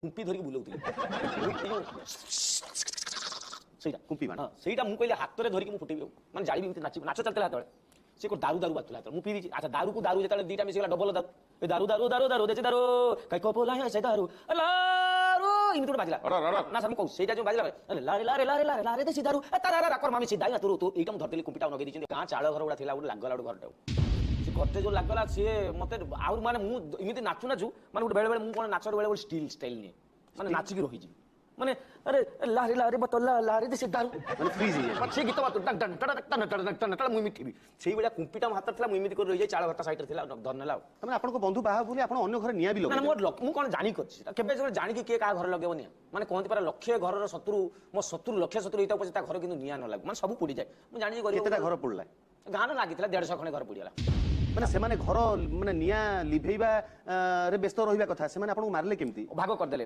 କୁମ୍ପି ଧରିକି ବୁଲଉଥିଲି ସେଇଟା କୁମ୍ପି ବାଣ ସେଇଟା ମୁଁ କହିଲି ହାତରେ ଧରିକି ମୁଁ ଫୁଟେଇବି ମାନେ ଜାଳିବି ଏମିତି ନାଚିବି ନାଚ ଚାଲିଥିଲା ସେତେବେଳେ ସେ ଦାରୁ ଦାରୁ ବାଜୁଥିଲା ସେତେବେଳେ ମୁଁ ପିଇ ଦେଇଛି ଆଚ୍ଛା ଦାରୁକୁ ଦାରୁ ଯେତେବେଳେ ଦିଟା ମିଶିଗଲା ଡବଲ ଦାରୁ ଏ ଦାରୁ ଦାରୁ ଦାରୁ ଦାରୁ ଦେଶୀ ଦାରୁ କାଇ କପୋଲା ସେ ଦାରୁ ଲାରୁ ଏମିତି ଗୋଟେ ବାଜିଲା ନା ସାର୍ ମୁଁ କହୁଛି ସେଇଟା ଯୋଉ ବାଜିଲା ଲାରେ ଲାରେ ଲାରେ ଲାରେ ଲାରେ ଦେଶୀ ଦାରୁ ତାରା ରାକର ମାମି ସେ ଦାଇ ନା ତୋ ଏଇଟା ମୁଁ ଧରିଥିଲି କୁମ୍ପିଟା ଲଗେଇ ଦେଇଛନ୍ତି ଗାଁ ଚାଳ ଘର ଗୁଡ଼ା ଥିଲା ଗୋଟେ ଲାଗଲା ଗୋଟେ ଘରଟାକୁ ସେ ଘରଟେ ଯୋଉ ଲାଗଲା ସିଏ ମତେ ଆହୁରି ମାନେ ମୁଁ ଏମିତି ନାଚୁ ନାଚୁ ମାନେ ଗୋଟେ ବେଳେ ମୁଁ କଣ ନାଚର ବେଳେ ଗୋଟେ ଷ୍ଟାଇଲ ନିଏ ମାନେ ନାଚିକି ରହିଯିବି ମାନେ ଆରେ ଲାରେ ଲାରେ ବତଲା ଲାରେ ଦେଶୀ ଦାରୁ ମାନେ ଫ୍ରିଜ୍ ହେଇଯାଏ ସେ ଗୀତ ମୁଁ ଏମିତି ଥିବି ସେଇଭଳିଆ କୁମ୍ପିଟା ମୋ ହାତରେ ଥିଲା ମୁଁ ଏମିତି କରି ରହିଯାଇ ଚାଳ ଘରଟା ସାଇଡରେ ଥିଲା ଧରି ନେଲା ଆଉ ତାମାନେ ଆପଣଙ୍କ ବନ୍ଧୁ ବାହା ବୋଲି ଆପଣ ଅନ୍ୟ ଘରେ ନିଆଁ ବି ଲଗେଇ ମୁଁ କଣ ଜାଣି କରିଛି କେବେ ଜାଣିକି କିଏ କାହା ଘରେ ଲଗେଇବ ନିଆଁ ମାନେ କହନ୍ତି ପାରା ଲକ୍ଷେ ଘରର ଶତ୍ରୁ ମୋ ଶତ୍ରୁ ଲକ୍ଷେ ଶତ୍ରୁ ଏଇଟା ପଛେ ତା ଘର କିନ୍ତୁ ନିଆଁ ନ ଲାଗୁ ମାନେ ସବୁ ପୋଡ଼ିଯାଏ ମୁଁ ଜାଣିଛି କେତେଟା ଘର ପୋଡ଼ିଲା ଗାଁରେ ଲାଗିଥିଲା 150 ଖଣ୍ଡେ ଘର ପୋଡ଼ିଗଲା ମାନେ ସେମାନେ ଘର ମାନେ ନିଆଁ ଲିଭେଇବା ରେ ବ୍ୟସ୍ତ ରହିବା କଥା ସେମାନେ ଆପଣଙ୍କୁ ମାରିଲେ କେମିତି ଭାଗ କରିଦେଲେ